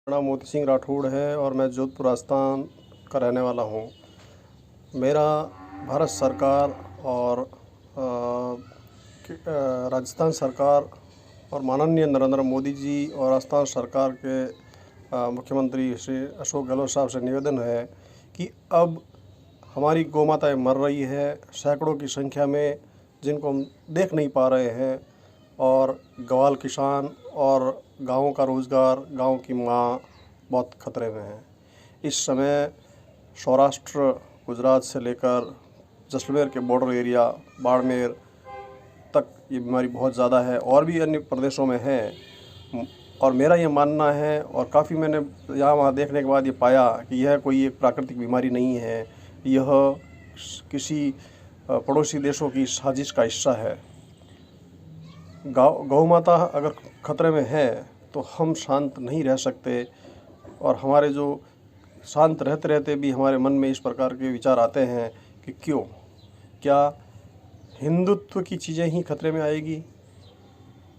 मेरा नाम मोती सिंह राठौड़ है और मैं जोधपुर राजस्थान का रहने वाला हूँ। मेरा भारत सरकार और राजस्थान सरकार और माननीय नरेंद्र मोदी जी और राजस्थान सरकार के मुख्यमंत्री श्री अशोक गहलोत साहब से निवेदन है कि अब हमारी गौ माताएँ मर रही है सैकड़ों की संख्या में, जिनको हम देख नहीं पा रहे हैं। और ग्वाल किसान और गाँव का रोज़गार, गाँव की माँ बहुत खतरे में है। इस समय सौराष्ट्र, गुजरात से लेकर जैसलमेर के बॉर्डर एरिया, बाड़मेर तक ये बीमारी बहुत ज़्यादा है और भी अन्य प्रदेशों में है। और मेरा ये मानना है, और काफ़ी मैंने यहाँ वहाँ देखने के बाद ये पाया कि यह कोई एक प्राकृतिक बीमारी नहीं है, यह किसी पड़ोसी देशों की साजिश का हिस्सा है। गौ माता अगर खतरे में है तो हम शांत नहीं रह सकते। और हमारे जो शांत रहते रहते भी हमारे मन में इस प्रकार के विचार आते हैं कि क्या हिंदुत्व की चीज़ें ही खतरे में आएगी।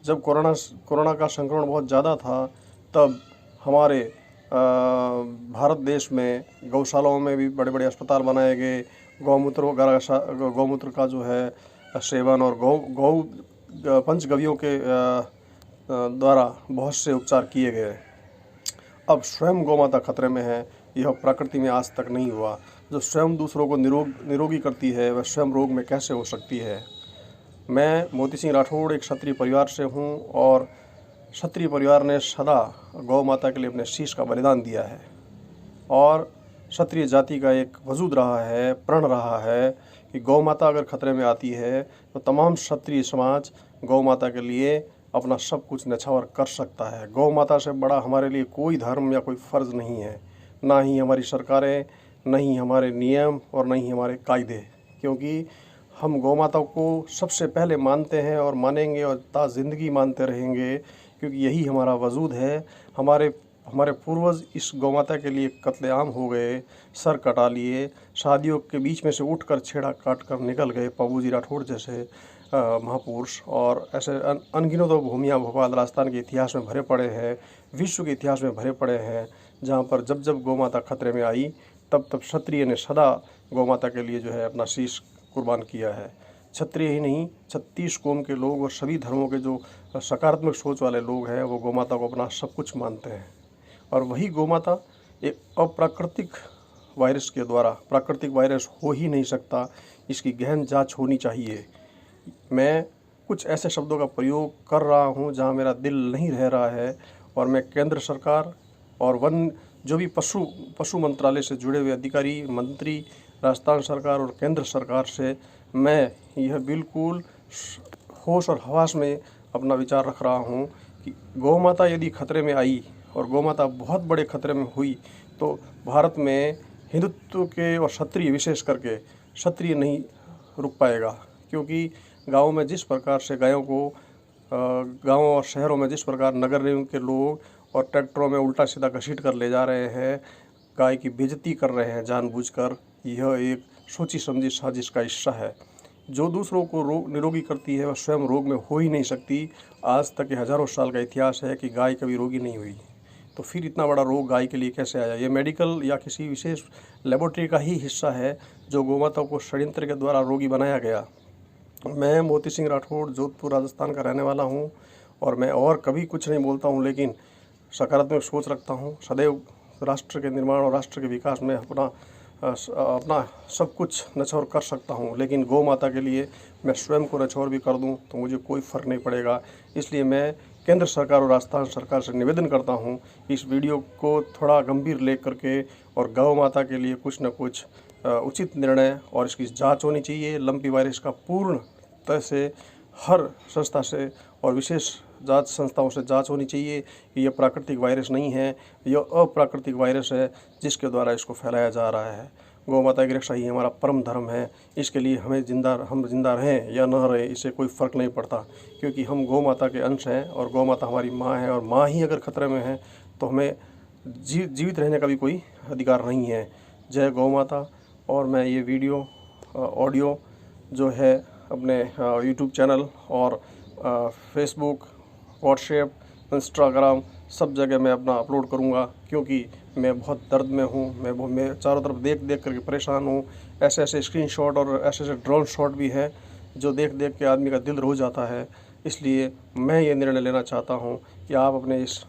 जब कोरोना का संक्रमण बहुत ज़्यादा था, तब हमारे भारत देश में गौशालाओं में भी बड़े बड़े अस्पताल बनाए गए। गौमूत्र वगैरह, गौमूत्र का जो है सेवन और गौ पंचगव्यों के द्वारा बहुत से उपचार किए गए। अब स्वयं गौ माता खतरे में है, यह प्रकृति में आज तक नहीं हुआ। जो स्वयं दूसरों को निरोगी करती है, वह स्वयं रोग में कैसे हो सकती है। मैं मोती सिंह राठौड़ एक क्षत्रिय परिवार से हूँ और क्षत्रिय परिवार ने सदा गौ माता के लिए अपने शीश का बलिदान दिया है और क्षत्रिय जाति का एक वजूद रहा है, प्रण रहा है कि गौ माता अगर खतरे में आती है तो तमाम क्षत्रिय समाज गौ माता के लिए अपना सब कुछ न्यौछावर कर सकता है। गौ माता से बड़ा हमारे लिए कोई धर्म या कोई फ़र्ज़ नहीं है, ना ही हमारी सरकारें, न ही हमारे नियम और न ही हमारे कायदे। क्योंकि हम गौ माता को सबसे पहले मानते हैं और मानेंगे और ता ज़िंदगी मानते रहेंगे, क्योंकि यही हमारा वजूद है। हमारे पूर्वज इस गौ माता के लिए कत्लेआम हो गए, सर कटा लिए, शादियों के बीच में से उठकर छेड़ा काट कर निकल गए पाबूजी राठौड़ जैसे महापुरुष। और ऐसे अनगिनत तो भूमियाँ भोपाल राजस्थान के इतिहास में भरे पड़े हैं, विश्व के इतिहास में भरे पड़े हैं, जहाँ पर जब जब गौ माता खतरे में आई तब तब क्षत्रिय ने सदा गौ माता के लिए जो है अपना शीश कुर्बान किया है। क्षत्रिय ही नहीं, 36 कौम के लोग और सभी धर्मों के जो सकारात्मक सोच वाले लोग हैं, वो गौ माता को अपना सब कुछ मानते हैं। और वही गौ माता एक अप्राकृतिक वायरस के द्वारा, प्राकृतिक वायरस हो ही नहीं सकता, इसकी गहन जांच होनी चाहिए। मैं कुछ ऐसे शब्दों का प्रयोग कर रहा हूं जहां मेरा दिल नहीं रह रहा है, और मैं केंद्र सरकार और जो भी पशु मंत्रालय से जुड़े हुए अधिकारी, मंत्री, राजस्थान सरकार और केंद्र सरकार से मैं यह बिल्कुल होश और हवास में अपना विचार रख रहा हूं कि गौ माता यदि खतरे में आई और गौ माता बहुत बड़े खतरे में हुई तो भारत में हिंदुत्व के और क्षत्रिय, विशेष करके क्षत्रिय नहीं रुक पाएगा। क्योंकि गाँव में जिस प्रकार से गायों को, गाँव और शहरों में जिस प्रकार नगर निगम के लोग और ट्रैक्टरों में उल्टा सीधा घसीट कर ले जा रहे हैं, गाय की बेइज्जती कर रहे हैं जानबूझकर, यह एक सोची समझी साजिश का हिस्सा है। जो दूसरों को निरोगी करती है वह स्वयं रोग में हो ही नहीं सकती। आज तक ये हज़ारों साल का इतिहास है कि गाय कभी रोगी नहीं हुई, तो फिर इतना बड़ा रोग गाय के लिए कैसे आया। ये मेडिकल या किसी विशेष लेबोरेटरी का ही हिस्सा है जो गौमाता को षड्यंत्र के द्वारा रोगी बनाया गया। मैं मोती सिंह राठौड़ जोधपुर राजस्थान का रहने वाला हूँ और मैं और कभी कुछ नहीं बोलता हूँ, लेकिन सकारात्मक सोच रखता हूँ। सदैव राष्ट्र के निर्माण और राष्ट्र के विकास में अपना सब कुछ न्यौछावर कर सकता हूँ, लेकिन गौ माता के लिए मैं स्वयं को न्यौछावर भी कर दूँ तो मुझे कोई फ़र्क नहीं पड़ेगा। इसलिए मैं केंद्र सरकार और राजस्थान सरकार से निवेदन करता हूँ इस वीडियो को थोड़ा गंभीर ले करके और गौ माता के लिए कुछ न कुछ उचित निर्णय और इसकी जांच होनी चाहिए। लंपी वायरस का पूर्ण तरह से हर संस्था से और विशेष जांच संस्थाओं से जांच होनी चाहिए कि यह प्राकृतिक वायरस नहीं है, यह अप्राकृतिक वायरस है जिसके द्वारा इसको फैलाया जा रहा है। गौ माता की रक्षा ही हमारा परम धर्म है। इसके लिए हम जिंदा रहें या न रहें, इससे कोई फ़र्क नहीं पड़ता, क्योंकि हम गौ माता के अंश हैं और गौ माता हमारी माँ है, और माँ ही अगर खतरे में है तो हमें जीवित रहने का भी कोई अधिकार नहीं है। जय गौ माता। और मैं ये वीडियो ऑडियो जो है अपने यूट्यूब चैनल और फेसबुक, व्हाट्सएप, इंस्टाग्राम सब जगह मैं अपना अपलोड करूँगा, क्योंकि मैं बहुत दर्द में हूँ। मैं चारों तरफ देख देख करके परेशान हूँ। ऐसे ऐसे स्क्रीनशॉट और ऐसे ऐसे ड्रोन शॉट भी हैं जो देख देख के आदमी का दिल रो जाता है। इसलिए मैं ये निर्णय लेना चाहता हूँ कि आप अपने इस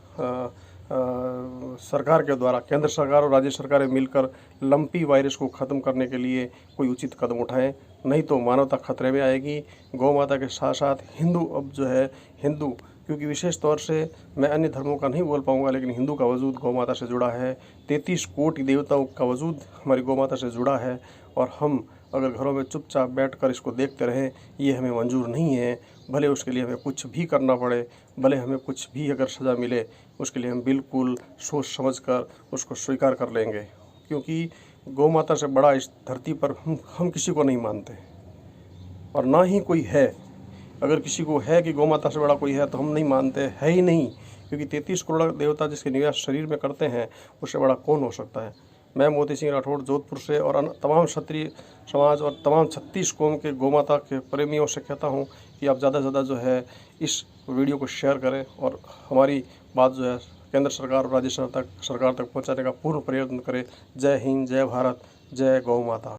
सरकार के द्वारा, केंद्र सरकार और राज्य सरकारें मिलकर लंपी वायरस को ख़त्म करने के लिए कोई उचित कदम उठाएं, नहीं तो मानवता खतरे में आएगी। गौ माता के साथ साथ हिंदू, अब जो है हिंदू, क्योंकि विशेष तौर से मैं अन्य धर्मों का नहीं बोल पाऊंगा, लेकिन हिंदू का वजूद गौ माता से जुड़ा है। 33 कोटि देवताओं का वजूद हमारी गौ माता से जुड़ा है, और हम अगर घरों में चुपचाप बैठकर इसको देखते रहें, ये हमें मंजूर नहीं है। भले उसके लिए हमें कुछ भी करना पड़े, भले हमें कुछ भी अगर सज़ा मिले, उसके लिए हम बिल्कुल सोच समझ कर उसको स्वीकार कर लेंगे, क्योंकि गौ माता से बड़ा इस धरती पर हम किसी को नहीं मानते, और ना ही कोई है। अगर किसी को है कि गौ माता से बड़ा कोई है तो हम नहीं मानते, है ही नहीं, क्योंकि 33 करोड़ देवता जिसके निवास शरीर में करते हैं, उससे बड़ा कौन हो सकता है। मैं मोती सिंह राठौड़ जोधपुर से, और तमाम क्षत्रिय समाज और तमाम 36 कौम के गौ माता के प्रेमियों से कहता हूँ कि आप ज़्यादा से ज़्यादा जो है इस वीडियो को शेयर करें, और हमारी बात जो है केंद्र सरकार और राज्य सरकार तक पहुँचाने का पूर्ण प्रयत्न करें। जय हिंद, जय भारत, जय गौ माता।